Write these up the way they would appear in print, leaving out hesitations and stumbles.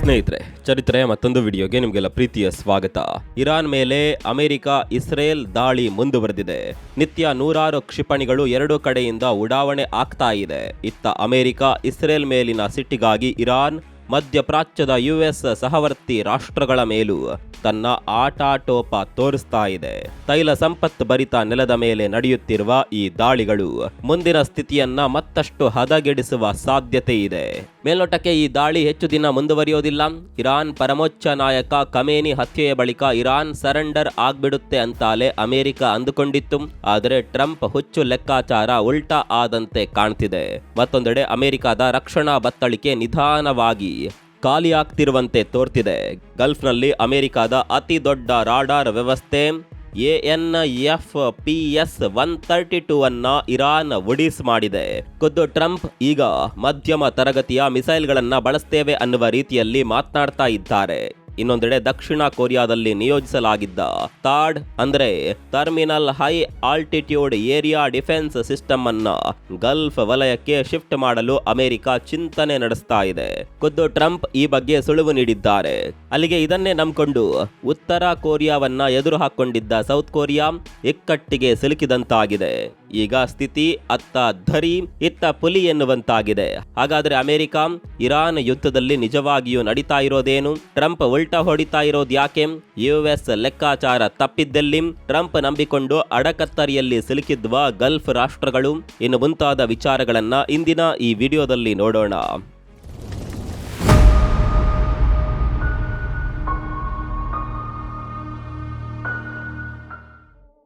ಸ್ನೇಹಿತರೆ, ಚರಿತ್ರೆಯ ಮತ್ತೊಂದು ವಿಡಿಯೋಗೆ ನಿಮಗೆಲ್ಲ ಪ್ರೀತಿಯ ಸ್ವಾಗತ. ಇರಾನ್ ಮೇಲೆ ಅಮೆರಿಕ ಇಸ್ರೇಲ್ ದಾಳಿ ಮುಂದುವರೆದಿದೆ. ನಿತ್ಯ ನೂರಾರು ಕ್ಷಿಪಣಿಗಳು ಎರಡೂ ಕಡೆಯಿಂದ ಉಡಾವಣೆ ಆಗ್ತಾ ಇದೆ. ಇತ್ತ ಅಮೆರಿಕ ಇಸ್ರೇಲ್ ಮೇಲಿನ ಸಿಟ್ಟಿಗಾಗಿ ಇರಾನ್ ಮಧ್ಯಪ್ರಾಚ್ಯದ ಯುಎಸ್ ಸಹವರ್ತಿ ರಾಷ್ಟ್ರಗಳ ಮೇಲೂ ತನ್ನ ಆಟಾಟೋಪ ತೋರಿಸ್ತಾ ಇದೆ. ತೈಲ ಸಂಪತ್ತು ಭರಿತ ನೆಲದ ಮೇಲೆ ನಡೆಯುತ್ತಿರುವ ಈ ದಾಳಿಗಳು ಮುಂದಿನ ಸ್ಥಿತಿಯನ್ನ ಮತ್ತಷ್ಟು ಹದಗೆಡಿಸುವ ಸಾಧ್ಯತೆ ಇದೆ. ಮೇಲ್ನೋಟಕ್ಕೆ ಈ ದಾಳಿ ಹೆಚ್ಚು ದಿನ ಮುಂದುವರಿಯೋದಿಲ್ಲ. ಇರಾನ್ ಪರಮೋಚ್ಚ ನಾಯಕ ಖಮೇನಿ ಹತ್ಯೆಯ ಬಳಿಕ ಇರಾನ್ ಸರೆಂಡರ್ ಆಗ್ಬಿಡುತ್ತೆ ಅಂತಾಲೆ ಅಮೆರಿಕ ಅಂದುಕೊಂಡಿತ್ತು. ಆದರೆ ಟ್ರಂಪ್ ಹುಚ್ಚು ಲೆಕ್ಕಾಚಾರ ಉಲ್ಟಾ ಆದಂತೆ ಕಾಣ್ತಿದೆ. ಮತ್ತೊಂದೆಡೆ ಅಮೆರಿಕದ ರಕ್ಷಣಾ ಬತ್ತಳಿಕೆ ನಿಧಾನವಾಗಿ ಖಾಲಿಯಾಗ್ತಿರುವಂತೆ ತೋರ್ತಿದೆ. ಗಲ್ಫ್ನಲ್ಲಿ ಅಮೆರಿಕದ ಅತಿ ದೊಡ್ಡ ರಾಡಾರ್ ವ್ಯವಸ್ಥೆ ANFPS-132 ಅನ್ನ ಇರಾನ್ ಒಡಿಸ್ ಮಾಡಿದೆ. ಖುದ್ದು ಟ್ರಂಪ್ ಈಗ ಮಧ್ಯಮ ತರಗತಿಯ ಮಿಸೈಲ್ಗಳನ್ನ ಬಳಸ್ತೇವೆ ಅನ್ನುವ ರೀತಿಯಲ್ಲಿ ಮಾತನಾಡ್ತಾ ಇದ್ದಾರೆ. ಇನ್ನೊಂದೆಡೆ ದಕ್ಷಿಣ ಕೊರಿಯಾದಲ್ಲಿ ನಿಯೋಜಿಸಲಾಗಿದ್ದ ಥಾಡ್ ಅಂದ್ರೆ terminal high altitude area defence system ಅನ್ನ ಗಲ್ಫ್ ವಲಯಕ್ಕೆ ಶಿಫ್ಟ್ ಮಾಡಲು ಅಮೆರಿಕ ಚಿಂತನೆ ನಡೆಸ್ತಾ ಇದೆ. ಖುದ್ದು ಟ್ರಂಪ್ ಈ ಬಗ್ಗೆ ಸುಳಿವು ನೀಡಿದ್ದಾರೆ. ಅಲ್ಲಿಗೆ ಇದನ್ನೇ ನಂಬಿಕೊಂಡು ಉತ್ತರ ಕೊರಿಯಾವನ್ನ ಎದುರು ಹಾಕೊಂಡಿದ್ದ ಸೌತ್ ಕೊರಿಯಾ ಇಕ್ಕಟ್ಟಿಗೆ ಸಿಲುಕಿದಂತಾಗಿದೆ. ಈಗ ಸ್ಥಿತಿ ಅತ್ತ ಧರಿ ಇತ್ತ ಪುಲಿ ಎನ್ನುವಂತಾಗಿದೆ. ಹಾಗಾದ್ರೆ ಅಮೆರಿಕ ಇರಾನ್ ಯುದ್ಧದಲ್ಲಿ ನಿಜವಾಗಿಯೂ ನಡೀತಾ ಇರೋದೇನು? ಟ್ರಂಪ್ ಉಲ್ಟಾ ಹೊಡಿತಾ ಇರೋದು ಯಾಕೆ? ಯುಎಸ್ ಲೆಕ್ಕಾಚಾರ ತಪ್ಪಿದ್ದಲ್ಲಿ ಟ್ರಂಪ್ ನಂಬಿಕೊಂಡು ಅಡಕತ್ತರಿಯಲ್ಲಿ ಸಿಲುಕಿದ್ವ ಗಲ್ಫ್ ರಾಷ್ಟ್ರಗಳು ಇನ್ನು ಮುಂತಾದ ವಿಚಾರಗಳನ್ನ ಇಂದಿನ ಈ ವಿಡಿಯೋದಲ್ಲಿ ನೋಡೋಣ.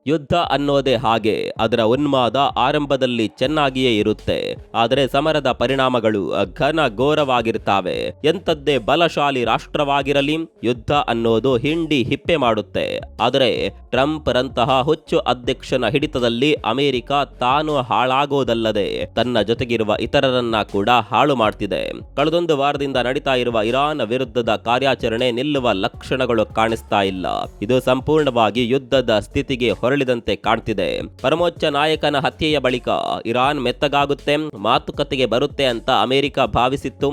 ಯುದ್ಧ ಅನ್ನೋದೇ ಹಾಗೆ. ಅದರ ಉನ್ಮಾದ ಆರಂಭದಲ್ಲಿ ಚೆನ್ನಾಗಿಯೇ ಇರುತ್ತೆ. ಆದರೆ ಸಮರದ ಪರಿಣಾಮಗಳು ಘನ ಘೋರವಾಗಿರ್ತಾವೆ. ಎಂಥದ್ದೇ ಬಲಶಾಲಿ ರಾಷ್ಟ್ರವಾಗಿರಲಿ ಯುದ್ಧ ಅನ್ನೋದು ಹಿಂಡಿ ಹಿಪ್ಪೆ ಮಾಡುತ್ತೆ. ಆದರೆ ಟ್ರಂಪ್ ರಂತಹ ಹುಚ್ಚು ಅಧ್ಯಕ್ಷನ ಹಿಡಿತದಲ್ಲಿ ಅಮೆರಿಕ ತಾನು ಹಾಳಾಗೋದಲ್ಲದೆ ತನ್ನ ಜೊತೆಗಿರುವ ಇತರರನ್ನ ಕೂಡ ಹಾಳು ಮಾಡ್ತಿದೆ. ಕಳೆದೊಂದು ವಾರದಿಂದ ನಡೀತಾ ಇರುವ ಇರಾನ್ ವಿರುದ್ಧದ ಕಾರ್ಯಾಚರಣೆ ನಿಲ್ಲುವ ಲಕ್ಷಣಗಳು ಕಾಣಿಸ್ತಾ ಇಲ್ಲ. ಇದು ಸಂಪೂರ್ಣವಾಗಿ ಯುದ್ಧದ ಸ್ಥಿತಿಗೆ ಹೊರಳಿದಂತೆ ಕಾಣ್ತಿದೆ. ಪರಮೋಚ್ಚ ನಾಯಕನ ಹತ್ಯೆಯ ಬಳಿಕ ಇರಾನ್ ಮೆತ್ತಗಾಗುತ್ತೆ, ಮಾತುಕತೆಗೆ ಬರುತ್ತೆ ಅಂತ ಅಮೆರಿಕ ಭಾವಿಸಿತ್ತು.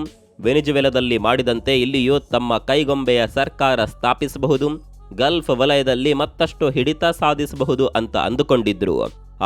ವೆನಿಜುವೆಲಾದಲ್ಲಿ ಮಾಡಿದಂತೆ ಇಲ್ಲಿಯೂ ತಮ್ಮ ಕೈಗೊಂಬೆಯ ಸರ್ಕಾರ ಸ್ಥಾಪಿಸಬಹುದು, ಗಲ್ಫ್ ವಲಯದಲ್ಲಿ ಮತ್ತಷ್ಟು ಹಿಡಿತ ಸಾಧಿಸಬಹುದು ಅಂತ ಅಂದುಕೊಂಡಿದ್ರು.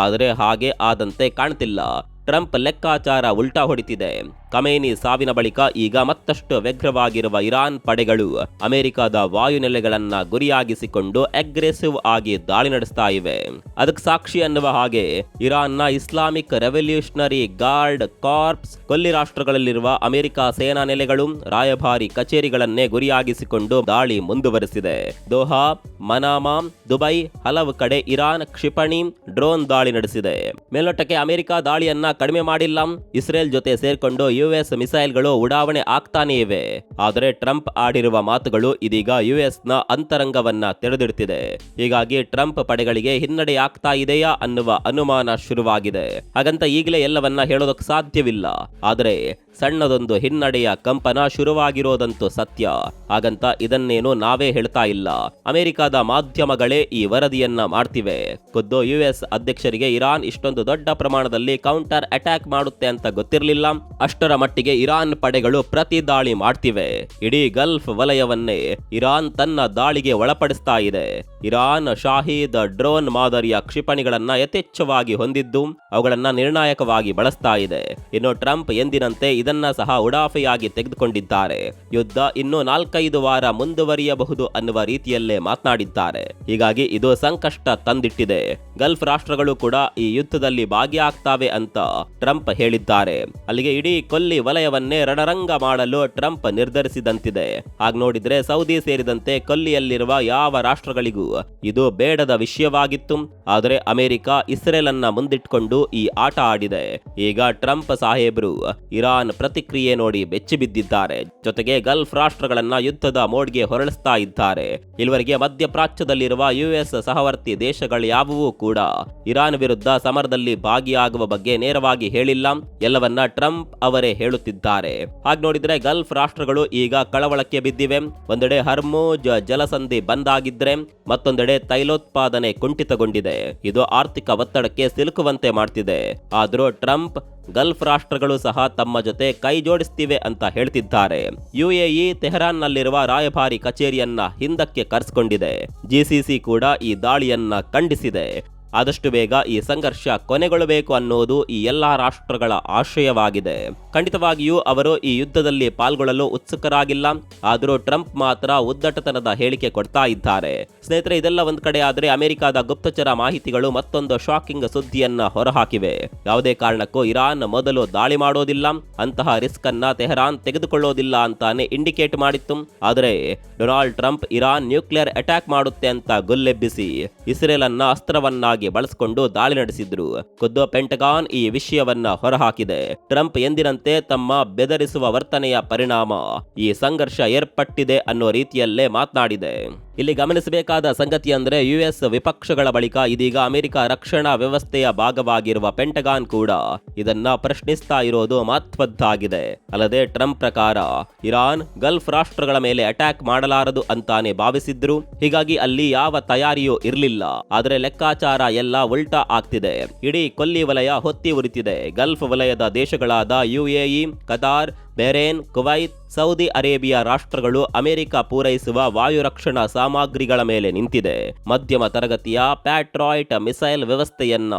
ಆದರೆ ಹಾಗೆ ಆದಂತೆ ಕಾಣ್ತಿಲ್ಲ. ಟ್ರಂಪ್ ಲೆಕ್ಕಾಚಾರ ಉಲ್ಟಾ ಹೊಡಿತಿದೆ. ಖಮೇನಿ ಸಾವಿನ ಬಳಿಕ ಈಗ ಮತ್ತಷ್ಟು ವ್ಯಗ್ರವಾಗಿರುವ ಇರಾನ್ ಪಡೆಗಳು ಅಮೆರಿಕದ ವಾಯುನೆಲೆಗಳನ್ನ ಗುರಿಯಾಗಿಸಿಕೊಂಡು ಅಗ್ರೆಸಿವ್ ಆಗಿ ದಾಳಿ ನಡೆಸ್ತಾ ಇವೆ. ಅದಕ್ಕೆ ಸಾಕ್ಷಿ ಅನ್ನುವ ಹಾಗೆ ಇರಾನ್ನ ಇಸ್ಲಾಮಿಕ್ ರೆವಲ್ಯೂಷನರಿ ಗಾರ್ಡ್ ಕಾರ್ಪ್ಸ್ ಕೊಲ್ಲಿ ರಾಷ್ಟ್ರಗಳಲ್ಲಿರುವ ಅಮೆರಿಕ ಸೇನಾ ನೆಲೆಗಳು, ರಾಯಭಾರಿ ಕಚೇರಿಗಳನ್ನೇ ಗುರಿಯಾಗಿಸಿಕೊಂಡು ದಾಳಿ ಮುಂದುವರೆಸಿದೆ. ದೋಹಾ, ಮನಾಮಾ, ದುಬೈ ಹಲವು ಕಡೆ ಇರಾನ್ ಕ್ಷಿಪಣಿ, ಡ್ರೋನ್ ದಾಳಿ ನಡೆಸಿದೆ. ಮೇಲ್ನೋಟಕ್ಕೆ ಅಮೆರಿಕ ದಾಳಿಯನ್ನ ಕಡಿಮೆ ಮಾಡಿಲ್ಲ. ಇಸ್ರೇಲ್ ಜೊತೆ ಸೇರ್ಕೊಂಡು ಯುಎಸ್ ಮಿಸೈಲ್ಗಳು ಉಡಾವಣೆ ಆಗ್ತಾನೇ ಇವೆ. ಆದರೆ ಟ್ರಂಪ್ ಆಡಿರುವ ಮಾತುಗಳು ಇದೀಗ ಯುಎಸ್ ನ ಅಂತರಂಗವನ್ನ ತೆರೆದಿಡ್ತಿದೆ. ಹೀಗಾಗಿ ಟ್ರಂಪ್ ಪಡೆಗಳಿಗೆ ಹಿನ್ನಡೆ ಆಗ್ತಾ ಇದೆಯಾ ಅನ್ನುವ ಅನುಮಾನ ಶುರುವಾಗಿದೆ. ಹಾಗಂತ ಈಗಲೇ ಎಲ್ಲವನ್ನ ಹೇಳೋದಕ್ಕೆ ಸಾಧ್ಯವಿಲ್ಲ. ಆದರೆ ಸಣ್ಣದೊಂದು ಹಿನ್ನಡೆಯ ಕಂಪನ ಶುರುವಾಗಿರೋದಂತೂ ಸತ್ಯ. ಹಾಗಂತ ಇದನ್ನೇನು ನಾವೇ ಹೇಳ್ತಾ ಇಲ್ಲ, ಅಮೆರಿಕದ ಮಾಧ್ಯಮಗಳೇ ಈ ವರದಿಯನ್ನ ಮಾಡ್ತಿವೆ. ಖುದ್ದು ಯುಎಸ್ ಅಧ್ಯಕ್ಷರಿಗೆ ಇರಾನ್ ಇಷ್ಟೊಂದು ದೊಡ್ಡ ಪ್ರಮಾಣದಲ್ಲಿ ಕೌಂಟರ್ ಅಟ್ಯಾಕ್ ಮಾಡುತ್ತೆ ಅಂತ ಗೊತ್ತಿರಲಿಲ್ಲ. ಅಷ್ಟರ ಮಟ್ಟಿಗೆ ಇರಾನ್ ಪಡೆಗಳು ಪ್ರತಿ ದಾಳಿ ಮಾಡ್ತಿವೆ. ಇಡೀ ಗಲ್ಫ್ ವಲಯವನ್ನೇ ಇರಾನ್ ತನ್ನ ದಾಳಿಗೆ ಒಳಪಡಿಸ್ತಾ ಇದೆ. ಇರಾನ್ ಶಾಹೀದ್ ಡ್ರೋನ್ ಮಾದರಿಯ ಕ್ಷಿಪಣಿಗಳನ್ನ ಯಥೇಚ್ಛವಾಗಿ ಹೊಂದಿದ್ದು ಅವುಗಳನ್ನ ನಿರ್ಣಾಯಕವಾಗಿ ಬಳಸ್ತಾ ಇದೆ. ಇನ್ನು ಟ್ರಂಪ್ ಎಂದಿನಂತೆ ಇದನ್ನ ಸಹ ಉಡಾಫೆಯಾಗಿ ತೆಗೆದುಕೊಂಡಿದ್ದಾರೆ. ಯುದ್ಧ ಇನ್ನು 4-5 ವಾರ ಮುಂದುವರಿಯಬಹುದು ಅನ್ನುವ ರೀತಿಯಲ್ಲೇ ಮಾತನಾಡಿದ್ದಾರೆ. ಹೀಗಾಗಿ ಇದು ಸಂಕಷ್ಟ ತಂದಿಟ್ಟಿದೆ. ಗಲ್ಫ್ ರಾಷ್ಟ್ರಗಳು ಕೂಡ ಈ ಯುದ್ಧದಲ್ಲಿ ಭಾಗಿಯಾಗ್ತಾವೆ ಅಂತ ಟ್ರಂಪ್ ಹೇಳಿದ್ದಾರೆ. ಅಲ್ಲಿಗೆ ಇಡೀ ಕೊಲ್ಲಿ ವಲಯವನ್ನೇ ರಣರಂಗ ಮಾಡಲು ಟ್ರಂಪ್ ನಿರ್ಧರಿಸಿದಂತಿದೆ. ಹಾಗೆ ನೋಡಿದ್ರೆ ಸೌದಿ ಸೇರಿದಂತೆ ಕೊಲ್ಲಿಯಲ್ಲಿರುವ ಯಾವ ರಾಷ್ಟ್ರಗಳಿಗೂ ಇದು ಬೇಡದ ವಿಷಯವಾಗಿತ್ತು. ಆದರೆ ಅಮೆರಿಕ ಇಸ್ರೇಲ್ ಅನ್ನ ಮುಂದಿಟ್ಕೊಂಡು ಈ ಆಟ ಆಡಿದೆ. ಈಗ ಟ್ರಂಪ್ ಸಾಹೇಬ್ರು ಇರಾನ್ ಪ್ರತಿಕ್ರಿಯೆ ನೋಡಿ ಬೆಚ್ಚಿ ಬಿದ್ದಿದ್ದಾರೆ. ಜೊತೆಗೆ ಗಲ್ಫ್ ರಾಷ್ಟ್ರಗಳನ್ನ ಯುದ್ಧದ ಮೋಡ್ಗೆ ಹೊರಳಿಸ್ತಾ ಇದ್ದಾರೆ. ಇಲ್ಲಿವರೆಗೆ ಮಧ್ಯಪ್ರಾಚ್ಯದಲ್ಲಿರುವ ಯುಎಸ್ ಸಹವರ್ತಿ ದೇಶಗಳು ಯಾವುವೂ ಕೂಡ ಇರಾನ್ ವಿರುದ್ಧ ಸಮರದಲ್ಲಿ ಭಾಗಿಯಾಗುವ ಬಗ್ಗೆ ನೇರವಾಗಿ ಹೇಳಿಲ್ಲ. ಎಲ್ಲವನ್ನ ಟ್ರಂಪ್ ಅವರೇ ಹೇಳುತ್ತಿದ್ದಾರೆ. ಹಾಗೆ ನೋಡಿದ್ರೆ ಗಲ್ಫ್ ರಾಷ್ಟ್ರಗಳು ಈಗ ಕಳವಳಕ್ಕೆ ಬಿದ್ದಿವೆ. ಒಂದೆಡೆ ಹರ್ಮುಜ್ ಜಲಸಂಧಿ ಬಂದ್ ಆಗಿದ್ರೆ ಮತ್ತೊಂದೆಡೆ ತೈಲೋತ್ಪಾದನೆ ಕುಂಠಿತಗೊಂಡಿದೆ. ಇದು ಆರ್ಥಿಕ ಒತ್ತಡಕ್ಕೆ ಸಿಲುಕುವಂತೆ ಮಾಡ್ತಿದೆ. ಆದರೂ ಟ್ರಂಪ್ ಗಲ್ಫ್ ರಾಷ್ಟ್ರಗಳು ಸಹ ತಮ್ಮ ಜೊತೆ ಕೈ ಜೋಡಿಸ್ತಿವೆ ಅಂತ ಹೇಳ್ತಿದ್ದಾರೆ. ಯುಎಇ ತೆಹರಾನ್ನಲ್ಲಿರುವ ರಾಯಭಾರಿ ಕಚೇರಿಯನ್ನ ಹಿಂದಕ್ಕೆ ಕರೆಸಿಕೊಂಡಿದೆ. ಜಿಸಿಸಿ ಕೂಡ ಈ ದಾಳಿಯನ್ನ ಖಂಡಿಸಿದೆ. ಆದಷ್ಟು ಬೇಗ ಈ ಸಂಘರ್ಷ ಕೊನೆಗೊಳ್ಳಬೇಕು ಅನ್ನೋದು ಈ ಎಲ್ಲಾ ರಾಷ್ಟ್ರಗಳ ಆಶಯವಾಗಿದೆ. ಖಂಡಿತವಾಗಿಯೂ ಅವರು ಈ ಯುದ್ಧದಲ್ಲಿ ಪಾಲ್ಗೊಳ್ಳಲು ಉತ್ಸುಕರಾಗಿಲ್ಲ. ಆದರೂ ಟ್ರಂಪ್ ಮಾತ್ರ ಉದ್ದಟತನದ ಹೇಳಿಕೆ ಕೊಡ್ತಾ ಇದ್ದಾರೆ. ಸ್ನೇಹಿತರೆ, ಇದೆಲ್ಲ ಒಂದ್ ಕಡೆ ಆದ್ರೆ ಅಮೆರಿಕದ ಗುಪ್ತಚರ ಮಾಹಿತಿಗಳು ಮತ್ತೊಂದು ಶಾಕಿಂಗ್ ಸುದ್ದಿಯನ್ನ ಹೊರಹಾಕಿವೆ. ಯಾವುದೇ ಕಾರಣಕ್ಕೂ ಇರಾನ್ ಮೊದಲು ದಾಳಿ ಮಾಡೋದಿಲ್ಲ, ಅಂತಹ ರಿಸ್ಕ್ ಅನ್ನ ತೆಹರಾನ್ ತೆಗೆದುಕೊಳ್ಳೋದಿಲ್ಲ ಅಂತಾನೆ ಇಂಡಿಕೇಟ್ ಮಾಡಿತ್ತು. ಆದರೆ Donald Trump Iran nuclear attack ಮಾಡುತ್ತೆ ಅಂತ ಗುಲ್ಲೆಬ್ಬಿಸಿ ಇಸ್ರೇಲ್ ಅನ್ನ ಅಸ್ತ್ರವನ್ನಾಗಿ ಬಳಸಿಕೊಂಡು ದಾಳಿ ನಡೆಸಿದ್ರು. ಖುದ್ದು ಪೆಂಟಗಾನ್ ಈ ವಿಷಯವನ್ನ ಹೊರಹಾಕಿದೆ. ಟ್ರಂಪ್ ಎಂದಿನಂತೆ ತಮ್ಮ ಬೆದರಿಸುವ ವರ್ತನೆಯ ಪರಿಣಾಮ ಈ ಸಂಘರ್ಷ ಏರ್ಪಟ್ಟಿದೆ ಅನ್ನೋ ರೀತಿಯಲ್ಲೇ ಮಾತನಾಡಿದೆ. ಇಲ್ಲಿ ಗಮನಿಸಬೇಕಾದ ಸಂಗತಿ ಅಂದ್ರೆ ಯುಎಸ್ ವಿಪಕ್ಷಗಳ ಬಳಿಕ ಇದೀಗ ಅಮೆರಿಕ ರಕ್ಷಣಾ ವ್ಯವಸ್ಥೆಯ ಭಾಗವಾಗಿರುವ ಪೆಂಟಗಾನ್ ಕೂಡ ಇದನ್ನ ಪ್ರಶ್ನಿಸ್ತಾ ಇರೋದು ಮಹತ್ವದ್ದಾಗಿದೆ. ಅಲ್ಲದೆ ಟ್ರಂಪ್ ಪ್ರಕಾರ ಇರಾನ್ ಗಲ್ಫ್ ರಾಷ್ಟ್ರಗಳ ಮೇಲೆ ಅಟ್ಯಾಕ್ ಮಾಡಲಾರದು ಅಂತಾನೆ ಭಾವಿಸಿದ್ರು. ಹೀಗಾಗಿ ಅಲ್ಲಿ ಯಾವ ತಯಾರಿಯೂ ಇರಲಿಲ್ಲ. ಆದರೆ ಲೆಕ್ಕಾಚಾರ ಎಲ್ಲ ಉಲ್ಟಾ ಆಗ್ತಿದೆ. ಇಡೀ ಕೊಲ್ಲಿ ವಲಯ ಹೊತ್ತಿ ಉರಿತಿದೆ. ಗಲ್ಫ್ ವಲಯದ ದೇಶಗಳಾದ UAE, Qatar, Bahrain, Kuwait, Saudi Arabia ರಾಷ್ಟ್ರಗಳು ಅಮೆರಿಕ ಪೂರೈಸುವ ವಾಯು ರಕ್ಷಣಾ ಸಾಮಗ್ರಿಗಳ ಮೇಲೆ ನಿಂತಿದೆ. ಮಧ್ಯಮ ತರಗತಿಯ ಪ್ಯಾಟ್ರಾಯ್ಟ್ ಮಿಸೈಲ್ ವ್ಯವಸ್ಥೆಯನ್ನ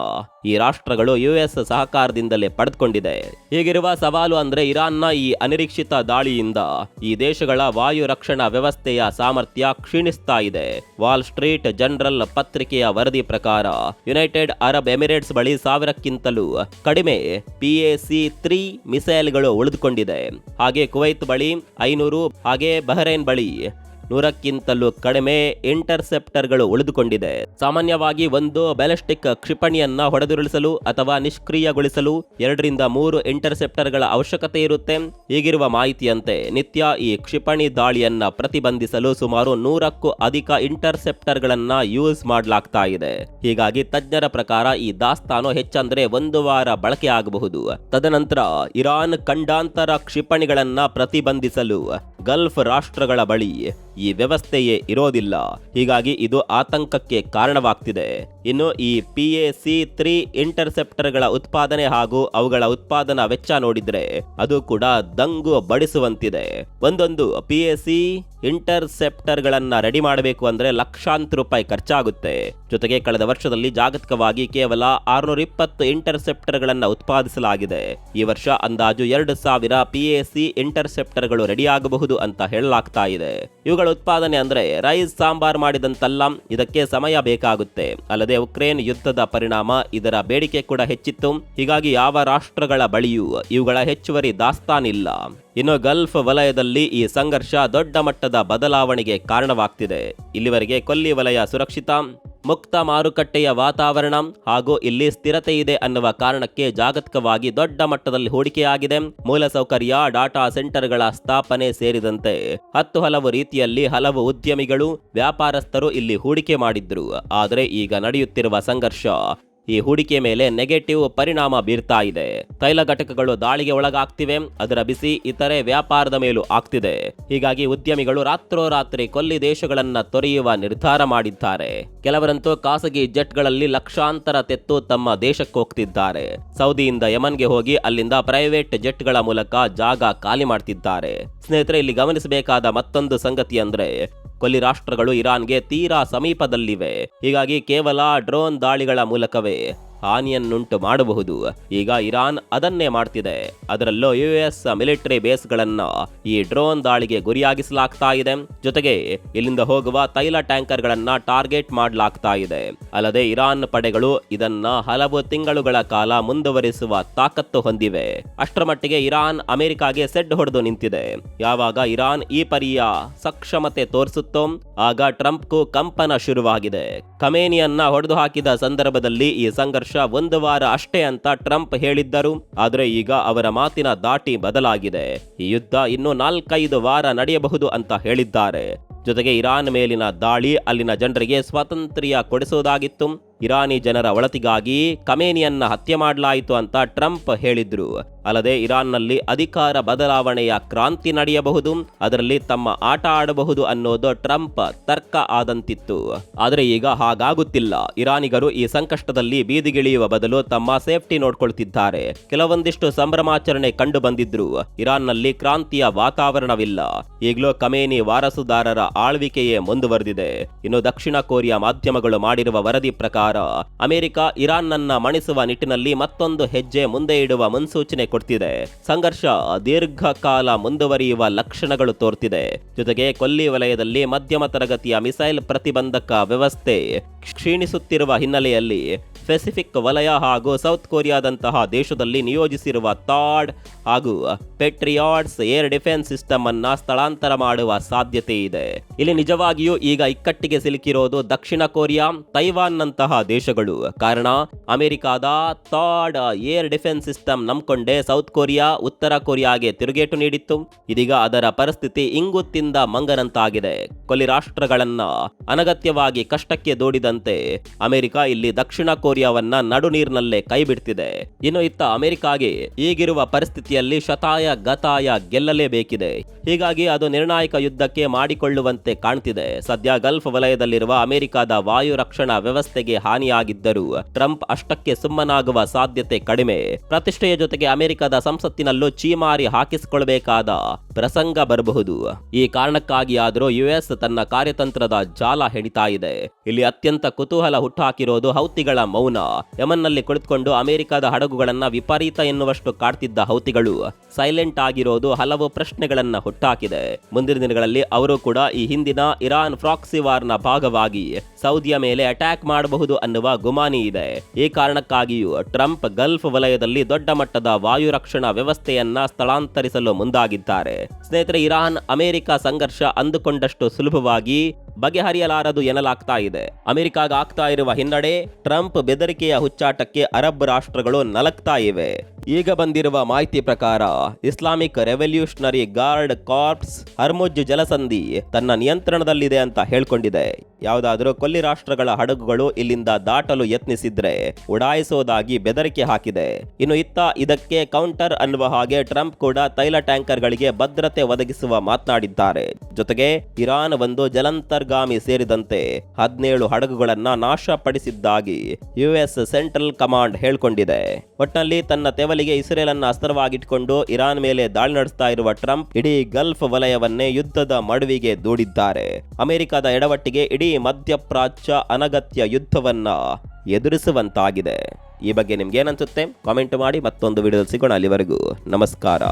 ಈ ರಾಷ್ಟ್ರಗಳು ಯುಎಸ್ ಸಹಕಾರದಿಂದಲೇ ಪಡೆದುಕೊಂಡಿದೆ. ಹೀಗಿರುವ ಸವಾಲು ಅಂದ್ರೆ ಇರಾನ್ನ ಈ ಅನಿರೀಕ್ಷಿತ ದಾಳಿಯಿಂದ ಈ ದೇಶಗಳ ವಾಯು ರಕ್ಷಣಾ ವ್ಯವಸ್ಥೆಯ ಸಾಮರ್ಥ್ಯ ಕ್ಷೀಣಿಸ್ತಾ ಇದೆ. ವಾಲ್ ಸ್ಟ್ರೀಟ್ ಜರ್ನಲ್ ಪತ್ರಿಕೆಯ ವರದಿ ಪ್ರಕಾರ ಯುನೈಟೆಡ್ ಅರಬ್ ಎಮಿರೇಟ್ಸ್ ಬಳಿ 1000ಕ್ಕಿಂತಲೂ ಕಡಿಮೆ PAC-3 ಮಿಸೈಲ್ಗಳು ಉಳಿದುಕೊಂಡಿದೆ. ಹಾಗೆ ಕುವೈತ್ ಬಳಿ 500, ಹಾಗೆ ಬಹರೇನ್ ಬಳಿ 100ಕ್ಕಿಂತಲೂ ಕಡಿಮೆ ಇಂಟರ್ಸೆಪ್ಟರ್ಗಳು ಉಳಿದುಕೊಂಡಿದೆ. ಸಾಮಾನ್ಯವಾಗಿ ಒಂದು ಬ್ಯಾಲಿಸ್ಟಿಕ್ ಕ್ಷಿಪಣಿಯನ್ನ ಹೊಡೆದುರುಳಿಸಲು ಅಥವಾ ನಿಷ್ಕ್ರಿಯಗೊಳಿಸಲು 2 ರಿಂದ 3 ಇಂಟರ್ಸೆಪ್ಟರ್ಗಳ ಅವಶ್ಯಕತೆ ಇರುತ್ತೆ. ಹೀಗಿರುವ ಮಾಹಿತಿಯಂತೆ ನಿತ್ಯ ಈ ಕ್ಷಿಪಣಿ ದಾಳಿಯನ್ನ ಪ್ರತಿಬಂಧಿಸಲು ಸುಮಾರು 100ಕ್ಕೂ ಅಧಿಕ ಇಂಟರ್ಸೆಪ್ಟರ್ಗಳನ್ನ ಯೂಸ್ ಮಾಡಲಾಗ್ತಾ ಇದೆ. ಹೀಗಾಗಿ ತಜ್ಞರ ಪ್ರಕಾರ ಈ ದಾಸ್ತಾನು ಹೆಚ್ಚಂದ್ರೆ 1 ವಾರ ಬಳಕೆ ಆಗಬಹುದು. ತದನಂತರ ಇರಾನ್ ಖಂಡಾಂತರ ಕ್ಷಿಪಣಿಗಳನ್ನ ಪ್ರತಿಬಂಧಿಸಲು ಗಲ್ಫ್ ರಾಷ್ಟ್ರಗಳ ಬಳಿ ಈ ವ್ಯವಸ್ಥೆಯೇ ಇರೋದಿಲ್ಲ. ಹೀಗಾಗಿ ಇದು ಆತಂಕಕ್ಕೆ ಕಾರಣವಾಗ್ತಿದೆ. ಇನ್ನು ಈ PAC-3 ಇಂಟರ್ಸೆಪ್ಟರ್ಗಳ ಉತ್ಪಾದನೆ ಹಾಗೂ ಅವುಗಳ ಉತ್ಪಾದನಾ ವೆಚ್ಚ ನೋಡಿದ್ರೆ ಅದು ಕೂಡ ದಂಗು ಬಡಿಸುವಂತಿದೆ. ಒಂದೊಂದು PAC ಇಂಟರ್ಸೆಪ್ಟರ್ಗಳನ್ನ ರೆಡಿ ಮಾಡಬೇಕು ಅಂದ್ರೆ ಲಕ್ಷಾಂತರ ರೂಪಾಯಿ ಖರ್ಚಾಗುತ್ತೆ. ಜೊತೆಗೆ ಕಳೆದ ವರ್ಷದಲ್ಲಿ ಜಾಗತಿಕವಾಗಿ ಕೇವಲ 620 ಇಂಟರ್ಸೆಪ್ಟರ್ಗಳನ್ನ ಉತ್ಪಾದಿಸಲಾಗಿದೆ. ಈ ವರ್ಷ ಅಂದಾಜು 2000 PAC ಇಂಟರ್ಸೆಪ್ಟರ್ಗಳು ರೆಡಿ ಆಗಬಹುದು ಅಂತ ಹೇಳಲಾಗ್ತಾ ಇದೆ. ಇವುಗಳ ಉತ್ಪಾದನೆ ಅಂದ್ರೆ ರೈಸ್ ಸಾಂಬಾರ್ ಮಾಡಿದಂತಲ್ಲ, ಇದಕ್ಕೆ ಸಮಯ ಬೇಕಾಗುತ್ತೆ. ಅಲ್ಲದೆ ಉಕ್ರೇನ್ ಯುದ್ಧದ ಪರಿಣಾಮ ಇದರ ಬೇಡಿಕೆ ಕೂಡ ಹೆಚ್ಚಿತ್ತು. ಹೀಗಾಗಿ ಯಾವ ರಾಷ್ಟ್ರಗಳ ಬಳಿಯೂ ಇವುಗಳ ಹೆಚ್ಚುವರಿ ದಾಸ್ತಾನಿಲ್ಲ. ಇನ್ನು ಗಲ್ಫ್ ವಲಯದಲ್ಲಿ ಈ ಸಂಘರ್ಷ ದೊಡ್ಡ ಮಟ್ಟದ ಬದಲಾವಣೆಗೆ ಕಾರಣವಾಗ್ತಿದೆ. ಇಲ್ಲಿವರೆಗೆ ಕೊಲ್ಲಿ ವಲಯ ಸುರಕ್ಷಿತ, ಮುಕ್ತ ಮಾರುಕಟ್ಟೆಯ ವಾತಾವರಣ ಹಾಗೂ ಇಲ್ಲಿ ಸ್ಥಿರತೆ ಇದೆ ಅನ್ನುವ ಕಾರಣಕ್ಕೆ ಜಾಗತಿಕವಾಗಿ ದೊಡ್ಡ ಮಟ್ಟದಲ್ಲಿ ಹೂಡಿಕೆಯಾಗಿದೆ. ಮೂಲಸೌಕರ್ಯ, ಡಾಟಾ ಸೆಂಟರ್ಗಳ ಸ್ಥಾಪನೆ ಸೇರಿದಂತೆ ಹಲವು ರೀತಿಯಲ್ಲಿ ಹಲವು ಉದ್ಯಮಿಗಳು, ವ್ಯಾಪಾರಸ್ಥರು ಇಲ್ಲಿ ಹೂಡಿಕೆ ಮಾಡಿದ್ರು. ಆದರೆ ಈಗ ನಡೆಯುತ್ತಿರುವ ಸಂಘರ್ಷ ಈ ಹೂಡಿಕೆ ಮೇಲೆ ನೆಗೆಟಿವ್ ಪರಿಣಾಮ ಬೀರ್ತಾ ಇದೆ. ತೈಲ ಘಟಕಗಳು ದಾಳಿಗೆ ಒಳಗಾಗ್ತಿವೆ. ಅದರ ಬಿಸಿ ಇತರೆ ವ್ಯಾಪಾರದ ಮೇಲೂ ಆಗ್ತಿದೆ. ಹೀಗಾಗಿ ಉದ್ಯಮಿಗಳು ರಾತ್ರೋರಾತ್ರಿ ಕೊಲ್ಲಿ ದೇಶಗಳನ್ನ ತೊರೆಯುವ ನಿರ್ಧಾರ ಮಾಡಿದ್ದಾರೆ. ಕೆಲವರಂತೂ ಖಾಸಗಿ ಜೆಟ್ಗಳಲ್ಲಿ ಲಕ್ಷಾಂತರ ತೆತ್ತು ತಮ್ಮ ದೇಶಕ್ಕೆ ಹೋಗ್ತಿದ್ದಾರೆ. ಸೌದಿಯಿಂದ ಯಮನ್ಗೆ ಹೋಗಿ ಅಲ್ಲಿಂದ ಪ್ರೈವೇಟ್ ಜೆಟ್ಗಳ ಮೂಲಕ ಜಾಗ ಖಾಲಿ ಮಾಡ್ತಿದ್ದಾರೆ. ಸ್ನೇಹಿತರೆ, ಇಲ್ಲಿ ಗಮನಿಸಬೇಕಾದ ಮತ್ತೊಂದು ಸಂಗತಿ ಅಂದ್ರೆ ಕೊಲ್ಲಿ ರಾಷ್ಟ್ರಗಳು ಇರಾನ್ಗೆ ತೀರಾ ಸಮೀಪದಲ್ಲಿವೆ. ಹೀಗಾಗಿ ಕೇವಲ ಡ್ರೋನ್ ದಾಳಿಗಳ ಮೂಲಕವೇ ಹಾನಿಯನ್ನುಂಟು ಮಾಡಬಹುದು. ಈಗ ಇರಾನ್ ಅದನ್ನೇ ಮಾಡ್ತಿದೆ. ಅದರಲ್ಲೂ US ಮಿಲಿಟರಿ ಬೇಸ್ಗಳನ್ನ ಈ ಡ್ರೋನ್ ದಾಳಿಗೆ ಗುರಿಯಾಗಿಸಲಾಗ್ತಾ ಇದೆ. ಜೊತೆಗೆ ಇಲ್ಲಿಂದ ಹೋಗುವ ತೈಲ ಟ್ಯಾಂಕರ್ಗಳನ್ನ ಟಾರ್ಗೆಟ್ ಮಾಡಲಾಗ್ತಾ ಇದೆ. ಅಲ್ಲದೆ ಇರಾನ್ ಪಡೆಗಳು ಇದನ್ನ ಹಲವು ತಿಂಗಳುಗಳ ಕಾಲ ಮುಂದುವರಿಸುವ ತಾಕತ್ತು ಹೊಂದಿವೆ. ಅಷ್ಟರ ಮಟ್ಟಿಗೆ ಇರಾನ್ ಅಮೆರಿಕಾಗೆ ಸೆಡ್ ಹೊಡೆದು ನಿಂತಿದೆ. ಯಾವಾಗ ಇರಾನ್ ಈ ಪರಿಯ ಸಕ್ಷಮತೆ ತೋರಿಸುತ್ತೋ ಆಗ ಟ್ರಂಪ್ಗೂ ಕಂಪನ ಶುರುವಾಗಿದೆ. ಖಮೇನಿಯನ್ನ ಹೊಡೆದು ಹಾಕಿದ ಸಂದರ್ಭದಲ್ಲಿ ಈ ಸಂಘರ್ಷ 1 ವಾರ ಅಷ್ಟೇ ಅಂತ ಟ್ರಂಪ್ ಹೇಳಿದ್ದರು. ಆದರೆ ಈಗ ಅವರ ಮಾತಿನ ದಾಟಿ ಬದಲಾಗಿದೆ. ಈ ಯುದ್ಧ ಇನ್ನು 4-5 ವಾರ ನಡೆಯಬಹುದು ಅಂತ ಹೇಳಿದ್ದಾರೆ. ಜೊತೆಗೆ ಇರಾನ್ ಮೇಲಿನ ದಾಳಿ ಅಲ್ಲಿನ ಜನರಿಗೆ ಸ್ವಾತಂತ್ರ್ಯ ಕೊಡಿಸುವುದಾಗಿತ್ತು. ಇರಾನಿ ಜನರ ಒಳತಿಗಾಗಿ ಖಮೇನಿಯನ್ನ ಹತ್ಯೆ ಮಾಡಲಾಯಿತು ಅಂತ ಟ್ರಂಪ್ ಹೇಳಿದ್ರು. ಅಲ್ಲದೆ ಇರಾನ್ನಲ್ಲಿ ಅಧಿಕಾರ ಬದಲಾವಣೆಯ ಕ್ರಾಂತಿ ನಡೆಯಬಹುದು, ಅದರಲ್ಲಿ ತಮ್ಮ ಆಟ ಆಡಬಹುದು ಅನ್ನೋದು ಟ್ರಂಪ್ ತರ್ಕ ಆದಂತಿತ್ತು. ಆದರೆ ಈಗ ಹಾಗಾಗುತ್ತಿಲ್ಲ. ಇರಾನಿಗರು ಈ ಸಂಕಷ್ಟದಲ್ಲಿ ಬೀದಿಗಿಳಿಯುವ ಬದಲು ತಮ್ಮ ಸೇಫ್ಟಿ ನೋಡ್ಕೊಳ್ತಿದ್ದಾರೆ. ಕೆಲವೊಂದಿಷ್ಟು ಸಂಭ್ರಮಾಚರಣೆ ಕಂಡು ಬಂದಿದ್ರು ಇರಾನ್ನಲ್ಲಿ ಕ್ರಾಂತಿಯ ವಾತಾವರಣವಿಲ್ಲ. ಈಗಲೂ ಖಮೇನಿ ವಾರಸುದಾರರ ಆಳ್ವಿಕೆಯೇ ಮುಂದುವರೆದಿದೆ. ಇನ್ನು ದಕ್ಷಿಣ ಕೊರಿಯಾ ಮಾಧ್ಯಮಗಳು ಮಾಡಿರುವ ವರದಿ ಪ್ರಕಾರ ಅಮೆರಿಕ ಇರಾನ್ನನ್ನ ಮಣಿಸುವ ನಿಟ್ಟಿನಲ್ಲಿ ಮತ್ತೊಂದು ಹೆಜ್ಜೆ ಮುಂದೆ ಇಡುವ ಮುನ್ಸೂಚನೆ ಕೊಡ್ತಿದೆ. ಸಂಘರ್ಷ ದೀರ್ಘಕಾಲ ಮುಂದುವರಿಯುವ ಲಕ್ಷಣಗಳು ತೋರ್ತಿದೆ. ಜೊತೆಗೆ ಕೊಲ್ಲಿ ವಲಯದಲ್ಲಿ ಮಧ್ಯಮ ತರಗತಿಯ ಮಿಸೈಲ್ ಪ್ರತಿಬಂಧಕ ವ್ಯವಸ್ಥೆ ಕ್ಷೀಣಿಸುತ್ತಿರುವ ಹಿನ್ನೆಲೆಯಲ್ಲಿ ಪೆಸಿಫಿಕ್ ವಲಯ ಹಾಗೂ ಸೌತ್ ಕೊರಿಯಾದಂತಹ ದೇಶದಲ್ಲಿ ನಿಯೋಜಿಸಿರುವ ಥಾಡ್ ಹಾಗೂ ಪೆಟ್ರಿಯಾಟ್ಸ್ ಏರ್ ಡಿಫೆನ್ಸ್ ಸಿಸ್ಟಮ್ ಅನ್ನ ಸ್ಥಳಾಂತರ ಮಾಡುವ ಸಾಧ್ಯತೆ ಇದೆ. ಇಲ್ಲಿ ನಿಜವಾಗಿಯೂ ಈಗ ಇಕ್ಕಟ್ಟಿಗೆ ಸಿಲುಕಿರೋದು ದಕ್ಷಿಣ ಕೊರಿಯಾ, ತೈವಾನ್ ನಂತಹ ದೇಶಗಳು. ಕಾರಣ ಅಮೆರಿಕಾದ ಥಾಡ್ ಏರ್ ಡಿಫೆನ್ಸ್ ಸಿಸ್ಟಮ್ ನಂಬಿಕೊಂಡೇ ಸೌತ್ ಕೊರಿಯಾ ಉತ್ತರ ಕೊರಿಯಾಗೆ ತಿರುಗೇಟು ನೀಡಿತ್ತು. ಇದೀಗ ಅದರ ಪರಿಸ್ಥಿತಿ ಇಂಗುತ್ತಿಂದ ಮಂಗನಂತಾಗಿದೆ. ಕೊಲ್ಲಿ ರಾಷ್ಟ್ರಗಳನ್ನ ಅನಗತ್ಯವಾಗಿ ಕಷ್ಟಕ್ಕೆ ದೂಡಿದಂತೆ ಅಮೆರಿಕ ಇಲ್ಲಿ ದಕ್ಷಿಣ ಕೊರಿಯಾವನ್ನ ನಡು ನೀರಿನಲ್ಲೇ ಕೈ ಬಿಡ್ತಿದೆ. ಇನ್ನು ಇತ್ತ ಅಮೆರಿಕಾಗೆ ಈಗಿರುವ ಪರಿಸ್ಥಿತಿಯಲ್ಲಿ ಶತಾಯ ಗತಾಯ ಗೆಲ್ಲಲೇಬೇಕಿದೆ. ಹೀಗಾಗಿ ಅದು ನಿರ್ಣಾಯಕ ಯುದ್ಧಕ್ಕೆ ಮಾಡಿಕೊಳ್ಳುವಂತೆ ಕಾಣ್ತಿದೆ. ಸದ್ಯ ಗಲ್ಫ್ ವಲಯದಲ್ಲಿರುವ ಅಮೆರಿಕದ ವಾಯು ರಕ್ಷಣಾ ವ್ಯವಸ್ಥೆಗೆ ಹಾನಿಯಾಗಿದ್ದರೂ ಟ್ರಂಪ್ ಅಷ್ಟಕ್ಕೆ ಸುಮ್ಮನಾಗುವ ಸಾಧ್ಯತೆ ಕಡಿಮೆ. ಪ್ರತಿಷ್ಠೆಯ ಜೊತೆಗೆ ಅಮೆರಿಕದ ಸಂಸತ್ತಿನಲ್ಲೂ ಚೀಮಾರಿ ಹಾಕಿಸಿಕೊಳ್ಳಬೇಕಾದ ಪ್ರಸಂಗ ಬರಬಹುದು. ಈ ಕಾರಣಕ್ಕಾಗಿ ಆದರೂ ಯುಎಸ್ ತನ್ನ ಕಾರ್ಯತಂತ್ರದ ಜಾಲ ಹೆಣಿತಾ ಇದೆ. ಇಲ್ಲಿ ಅತ್ಯಂತ ಕುತೂಹಲ ಹುಟ್ಟುಹಾಕಿರೋದು ಹೌತಿಗಳ ಮೌನ. ಯಮನ್ನಲ್ಲಿ ಕುಳಿತುಕೊಂಡು ಅಮೆರಿಕದ ಹಡಗುಗಳನ್ನ ವಿಪರೀತ ಎನ್ನುವಷ್ಟು ಕಾಡ್ತಿದ್ದ ಹೌತಿಗಳು ಸೈಲೆಂಟ್ ಆಗಿರೋದು ಹಲವು ಪ್ರಶ್ನೆಗಳನ್ನ ಹುಟ್ಟಾಕಿದೆ. ಮುಂದಿನ ದಿನಗಳಲ್ಲಿ ಅವರು ಕೂಡ ಈ ಹಿಂದಿನ ಇರಾನ್ ಪ್ರಾಕ್ಸಿ ವಾರ್ನ ಭಾಗವಾಗಿ ಸೌದಿಯ ಮೇಲೆ ಅಟ್ಯಾಕ್ ಮಾಡಬಹುದು ಅನ್ನುವ ಗುಮಾನಿ ಇದೆ. ಈ ಕಾರಣಕ್ಕಾಗಿಯೂ ಟ್ರಂಪ್ ಗಲ್ಫ್ ವಲಯದಲ್ಲಿ ದೊಡ್ಡ ಮಟ್ಟದ ವಾಯು ರಕ್ಷಣಾ ವ್ಯವಸ್ಥೆಯನ್ನ ಸ್ಥಳಾಂತರಿಸಲು ಮುಂದಾಗಿದ್ದಾರೆ. ಸ್ನೇಹಿತರೆ, ಇರಾನ್ ಅಮೆರಿಕ ಸಂಘರ್ಷ ಅಂದುಕೊಂಡಷ್ಟು ಸುಲಭವಾಗಿ ಬಗೆಹರಿಯಲಾರದು ಎನ್ನಲಾಗ್ತಾ ಇದೆ. ಅಮೆರಿಕಾಗ ಆಗ್ತಾ ಇರುವ ಹಿನ್ನಡೆ, ಟ್ರಂಪ್ ಬೆದರಿಕೆಯ ಹುಚ್ಚಾಟಕ್ಕೆ ಅರಬ್ ರಾಷ್ಟ್ರಗಳು ನಲಗ್ತಾ ಇವೆ. ಈಗ ಬಂದಿರುವ ಮಾಹಿತಿ ಪ್ರಕಾರ Islamic Revolutionary Guard Corps Hormuz ಜಲಸಂಧಿ ತನ್ನ ನಿಯಂತ್ರಣದಲ್ಲಿದೆ ಅಂತ ಹೇಳ್ಕೊಂಡಿದೆ. ಯಾವುದಾದರೂ ಕೊಲ್ಲಿ ರಾಷ್ಟ್ರಗಳ ಹಡಗುಗಳು ಇಲ್ಲಿಂದ ದಾಟಲು ಯತ್ನಿಸಿದ್ರೆ ಉಡಾಯಿಸೋದಾಗಿ ಬೆದರಿಕೆ ಹಾಕಿದೆ. ಇನ್ನು ಇತ್ತ ಇದಕ್ಕೆ ಕೌಂಟರ್ ಅನ್ನುವ ಹಾಗೆ ಟ್ರಂಪ್ ಕೂಡ ತೈಲ ಟ್ಯಾಂಕರ್ಗಳಿಗೆ ಭದ್ರತೆ ಒದಗಿಸುವ ಮಾತನಾಡಿದ್ದಾರೆ. ಜೊತೆಗೆ ಇರಾನ್ ಒಂದು ಜಲಂತರ್ಗಾಮಿ ಸೇರಿದಂತೆ 17 ಹಡಗುಗಳನ್ನ ನಾಶಪಡಿಸಿದ್ದಾಗಿ ಯುಎಸ್ ಸೆಂಟ್ರಲ್ ಕಮಾಂಡ್ ಹೇಳ್ಕೊಂಡಿದೆ. ಒಟ್ಟಿನಲ್ಲಿ ತನ್ನ ತೆವಲಿಗೆ ಇಸ್ರೇಲ್ ಅನ್ನ ಅಸ್ತ್ರವಾಗಿಟ್ಕೊಂಡು ಇರಾನ್ ಮೇಲೆ ದಾಳಿ ನಡೆಸ್ತಾ ಇರುವ ಟ್ರಂಪ್ ಇಡೀ ಗಲ್ಫ್ ವಲಯವನ್ನೇ ಯುದ್ಧದ ಮಡುವಿಗೆ ದೂಡಿದ್ದಾರೆ. ಅಮೆರಿಕದ ಎಡವಟ್ಟಿಗೆ ಇಡೀ ಮಧ್ಯಪ್ರಾಚ್ಯ ಅನಗತ್ಯ ಯುದ್ಧವನ್ನ ಎದುರಿಸುವಂತಾಗಿದೆ. ಈ ಬಗ್ಗೆ ನಿಮ್ಗೆ ಏನನ್ಸುತ್ತೆ ಕಾಮೆಂಟ್ ಮಾಡಿ. ಮತ್ತೊಂದು ವಿಡಿಯೋದಲ್ಲಿ ಸಿಗೋಣ. ಅಲ್ಲಿವರೆಗೂ ನಮಸ್ಕಾರ.